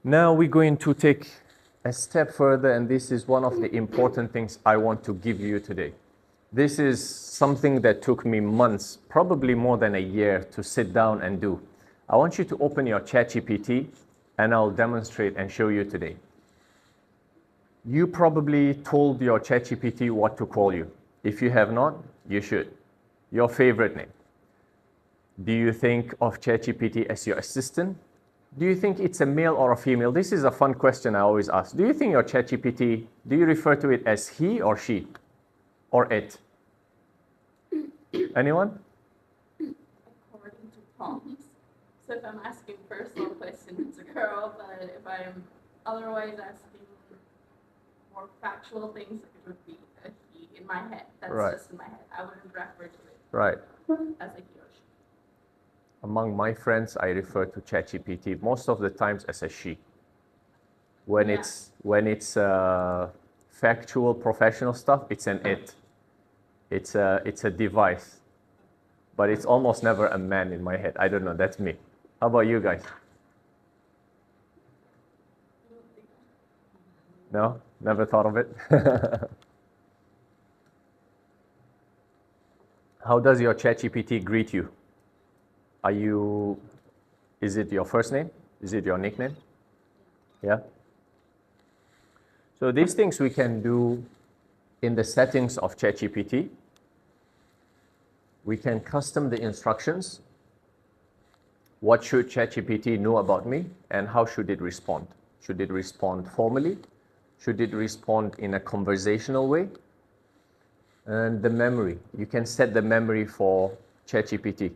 Now we're going to take a step further, and this is one of the important things I want to give you today. This is something that took me months, probably more than a year, to sit down and do. I want you to open your ChatGPT, and I'll demonstrate and show you today. You probably told your ChatGPT what to call you. If you have not, you should. Your favorite name. Do you think of ChatGPT as your assistant? Do you think it's a male or a female? This is a fun question I always ask. Do you think your ChatGPT, do you refer to it as he or she or it? Anyone? According to prompts. So if I'm asking personal questions, it's a girl, but if I'm otherwise asking more factual things, it would be a he in my head. That's right. Just in my head. I wouldn't refer to it right. as a he or she. Among my friends, I refer to ChatGPT most of the times as a she. When it's factual, professional stuff, it's an it. It's a device. But it's almost never a man in my head. I don't know, that's me. How about you guys? No? Never thought of it? How does your ChatGPT greet you? Is it your first name? Is it your nickname? Yeah? So these things we can do in the settings of ChatGPT. We can custom the instructions. What should ChatGPT know about me, and how should it respond? Should it respond formally? Should it respond in a conversational way? And the memory. You can set the memory for ChatGPT.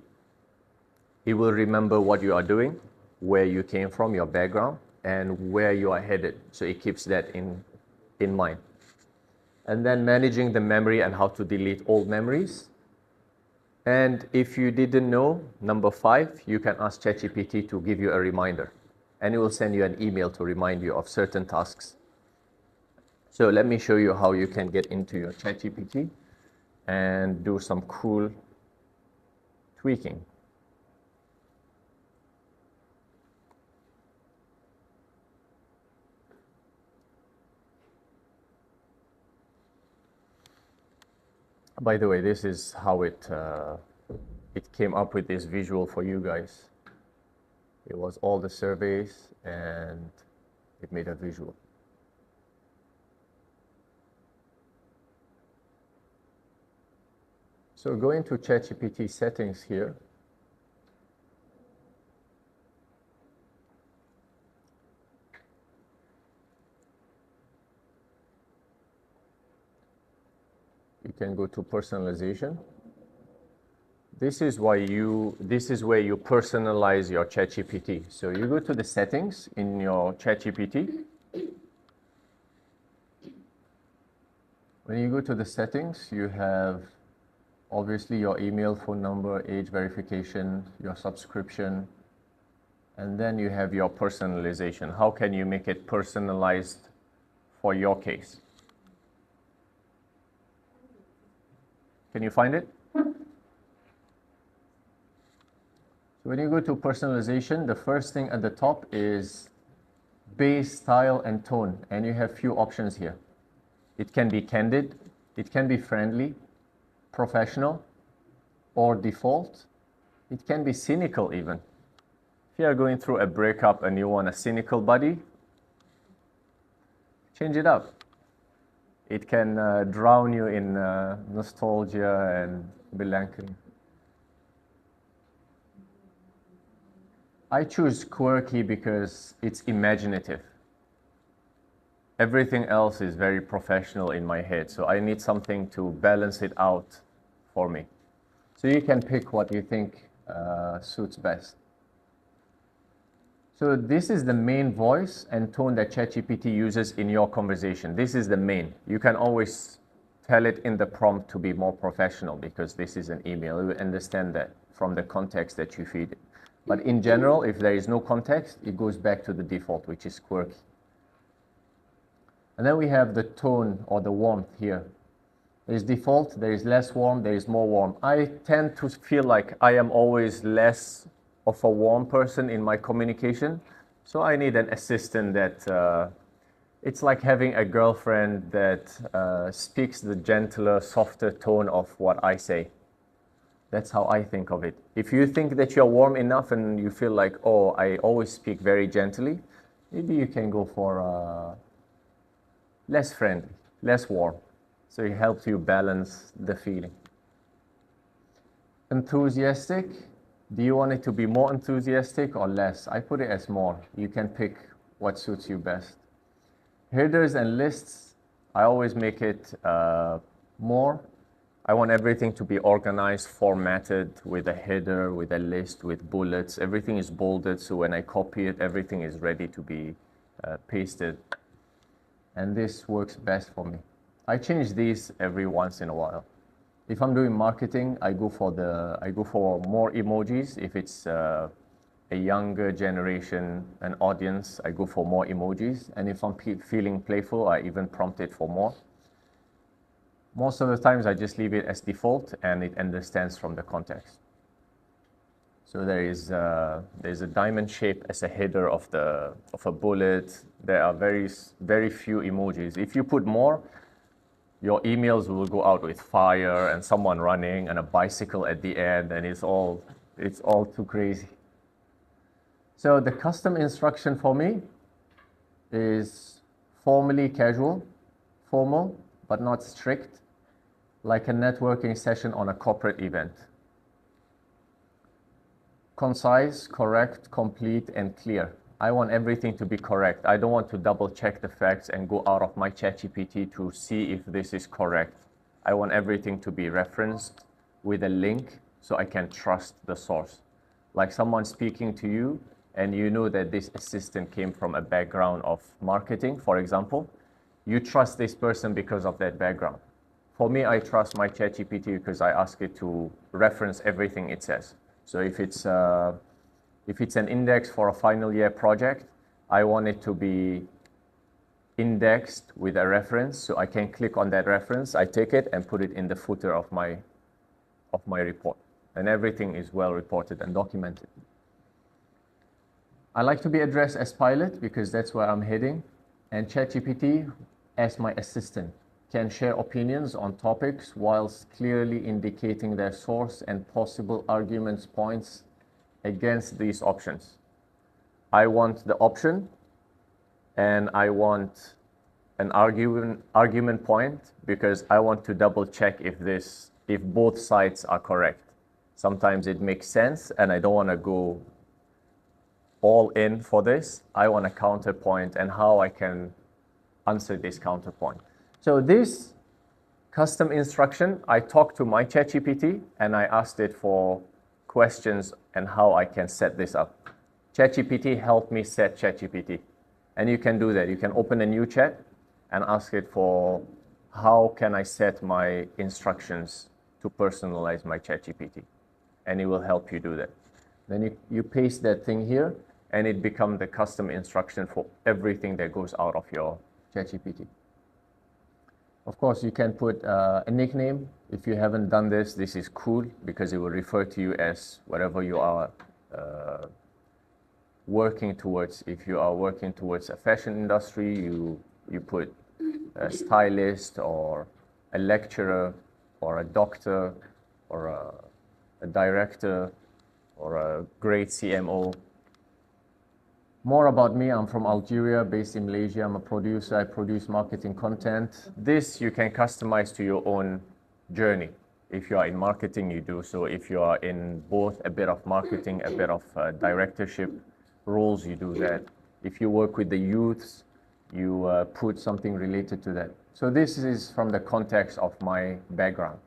It will remember what you are doing, where you came from, your background, and where you are headed. So it keeps that in mind. And then managing the memory and how to delete old memories. And if you didn't know, number 5, you can ask ChatGPT to give you a reminder. And it will send you an email to remind you of certain tasks. So let me show you how you can get into your ChatGPT and do some cool tweaking. By the way, this is how it came up with this visual for you guys. It was all the surveys and it made a visual. So go into ChatGPT settings here. You can go to personalization. This is where you personalize your ChatGPT. So you go to the settings in your ChatGPT. When you go to the settings, you have obviously your email, phone number, age verification, your subscription, and then you have your personalization. How can you make it personalized for your case? Can you find it? So when you go to personalization, the first thing at the top is base, style, and tone. And you have few options here. It can be candid, it can be friendly, professional, or default. It can be cynical even. If you are going through a breakup and you want a cynical buddy, change it up. It can drown you in nostalgia and melancholy. I choose quirky because it's imaginative. Everything else is very professional in my head, so I need something to balance it out for me. So you can pick what you think suits best. So this is the main voice and tone that ChatGPT uses in your conversation. This is the main. You can always tell it in the prompt to be more professional because this is an email. You understand that from the context that you feed it. But in general, if there is no context, it goes back to the default, which is quirky. And then we have the tone or the warmth here. There is default, there is less warm, there is more warm. I tend to feel like I am always less of a warm person in my communication. So I need an assistant that, it's like having a girlfriend that speaks the gentler, softer tone of what I say. That's how I think of it. If you think that you're warm enough and you feel like, oh, I always speak very gently, maybe you can go for less friendly, less warm. So it helps you balance the feeling. Enthusiastic. Do you want it to be more enthusiastic or less? I put it as more. You can pick what suits you best. Headers and lists, I always make it more. I want everything to be organized, formatted with a header, with a list, with bullets. Everything is bolded, so when I copy it, everything is ready to be pasted. And this works best for me. I change these every once in a while. If I'm doing marketing, I go for more emojis. If it's a younger generation, an audience, I go for more emojis. And if I'm feeling playful, I even prompt it for more. Most of the times, I just leave it as default, and it understands from the context. So there's a diamond shape as a header of a bullet. There are very few emojis. If you put more, your emails will go out with fire and someone running and a bicycle at the end, and it's all too crazy. So the custom instruction for me is formally casual, formal, but not strict, like a networking session on a corporate event. Concise, correct, complete, and clear. I want everything to be correct. I don't want to double check the facts and go out of my ChatGPT to see if this is correct. I want everything to be referenced with a link so I can trust the source. Like someone speaking to you and you know that this assistant came from a background of marketing, for example, you trust this person because of that background. For me, I trust my ChatGPT because I ask it to reference everything it says. So if it's an index for a final year project, I want it to be indexed with a reference, so I can click on that reference, I take it and put it in the footer of my report. And everything is well reported and documented. I like to be addressed as pilot because that's where I'm heading, and ChatGPT as my assistant can share opinions on topics whilst clearly indicating their source and possible arguments points against these options. I want the option and I want an argument point because I want to double check if both sides are correct. Sometimes it makes sense and I don't want to go all in for this. I want a counterpoint and how I can answer this counterpoint. So this custom instruction, I talked to my ChatGPT and I asked it for questions and how I can set this up. ChatGPT helped me set ChatGPT. And you can do that. You can open a new chat and ask it for how can I set my instructions to personalize my ChatGPT. And it will help you do that. Then you paste that thing here and it becomes the custom instruction for everything that goes out of your ChatGPT. Of course, you can put a nickname. If you haven't done this, this is cool because it will refer to you as whatever you are working towards. If you are working towards a fashion industry, you put a stylist or a lecturer or a doctor or a director or a great CMO. More about me, I'm from Algeria, based in Malaysia. I'm a producer, I produce marketing content. This you can customize to your own journey. If you are in marketing, you do so. If you are in both a bit of marketing, a bit of directorship roles, you do that. If you work with the youths, you put something related to that. So this is from the context of my background.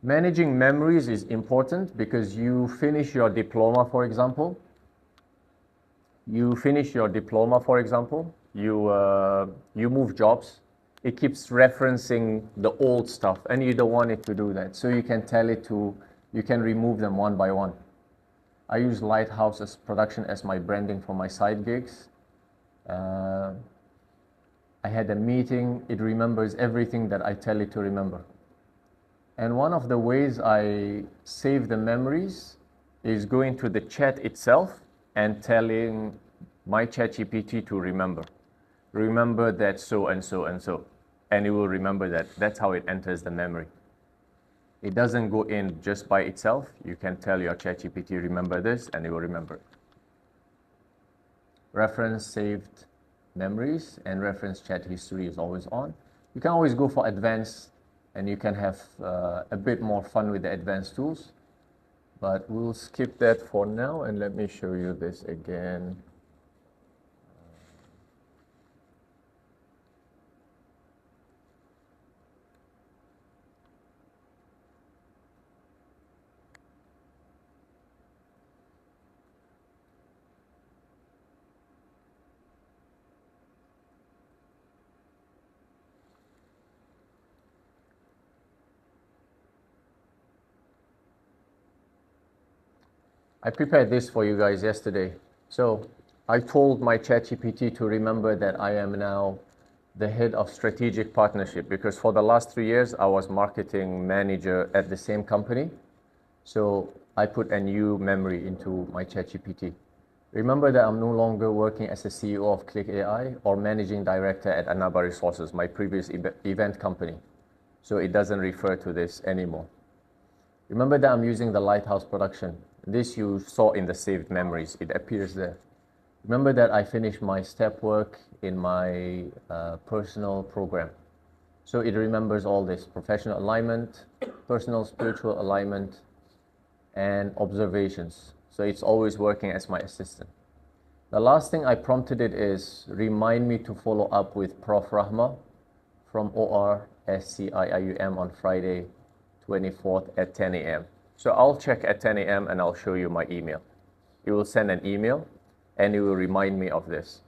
Managing memories is important because you finish your diploma, for example. You move jobs. It keeps referencing the old stuff and you don't want it to do that. So you can tell it you can remove them one by one. I use Lighthouse as production as my branding for my side gigs. I had a meeting, it remembers everything that I tell it to remember. And one of the ways I save the memories is going to the chat itself and telling my ChatGPT to remember that so and so and so, and it will remember that. That's how it enters the memory. It doesn't go in just by itself. You can tell your ChatGPT, remember this, and it will remember it. Reference saved memories and reference chat history is always on. You can always go for advanced, and you can have a bit more fun with the advanced tools. But we'll skip that for now, and let me show you this again. I prepared this for you guys yesterday. So I told my ChatGPT to remember that I am now the head of strategic partnership, because for the last 3 years I was marketing manager at the same company. So I put a new memory into my ChatGPT. Remember that I'm no longer working as a CEO of Click AI or managing director at Anaba Resources, my previous event company. So it doesn't refer to this anymore. Remember that I'm using the Lighthouse production. This you saw in the saved memories. It appears there. Remember that I finished my step work in my personal program. So it remembers all this: professional alignment, personal spiritual alignment, and observations. So it's always working as my assistant. The last thing I prompted it is, remind me to follow up with Prof. Rahma from ORSCIIUM on Friday 24th at 10 a.m. So I'll check at 10 a.m. and I'll show you my email. It will send an email and it will remind me of this.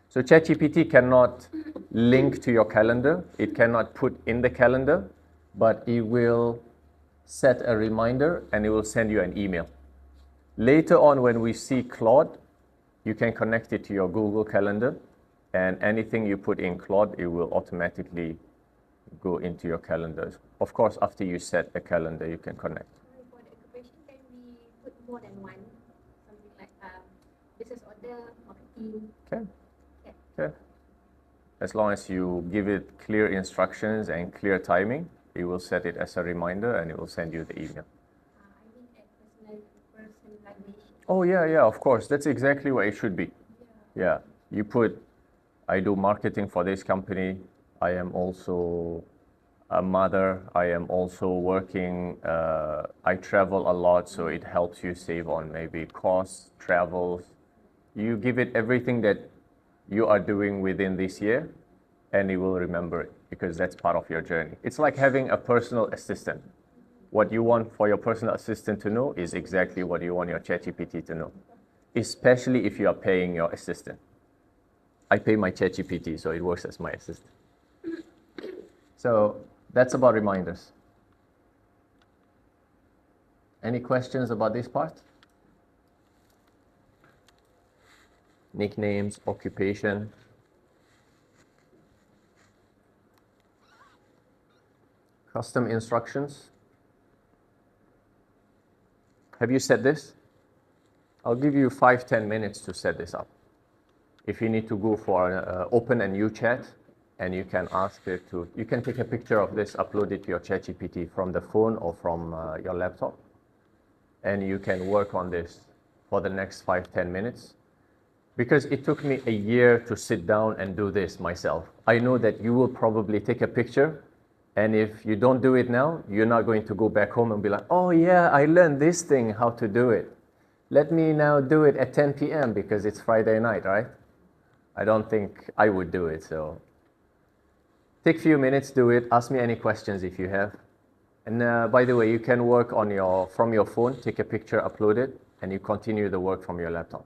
So ChatGPT cannot link to your calendar. It cannot put in the calendar, but it will set a reminder and it will send you an email. Later on, when we see Claude, you can connect it to your Google Calendar, and anything you put in Claude, it will automatically go into your calendars. Of course, after you set a calendar, you can connect. For the occupation, can we put more than one? Something like business order, marketing? Okay. As long as you give it clear instructions and clear timing, it will set it as a reminder and it will send you the email. I mean, personalization. Oh, yeah, of course. That's exactly what it should be. Yeah. You put, I do marketing for this company. I am also a mother. I am also working. I travel a lot, so it helps you save on maybe costs, travels. You give it everything that you are doing within this year, and it will remember it, because that's part of your journey. It's like having a personal assistant. What you want for your personal assistant to know is exactly what you want your ChatGPT to know, especially if you are paying your assistant. I pay my ChatGPT, so it works as my assistant. So that's about reminders. Any questions about this part? Nicknames, occupation. Custom instructions. Have you set this? I'll give you 5-10 minutes to set this up. If you need to go for open a new chat, and you can ask it to, you can take a picture of this, upload it to your ChatGPT from the phone or from your laptop, and you can work on this for the next 5-10 minutes. Because it took me a year to sit down and do this myself. I know that you will probably take a picture, and if you don't do it now, you're not going to go back home and be like, oh yeah, I learned this thing, how to do it. Let me now do it at 10 p.m. because it's Friday night, right? I don't think I would do it, so. Take a few minutes, do it. Ask me any questions if you have. And by the way, you can work on from your phone, take a picture, upload it, and you continue the work from your laptop.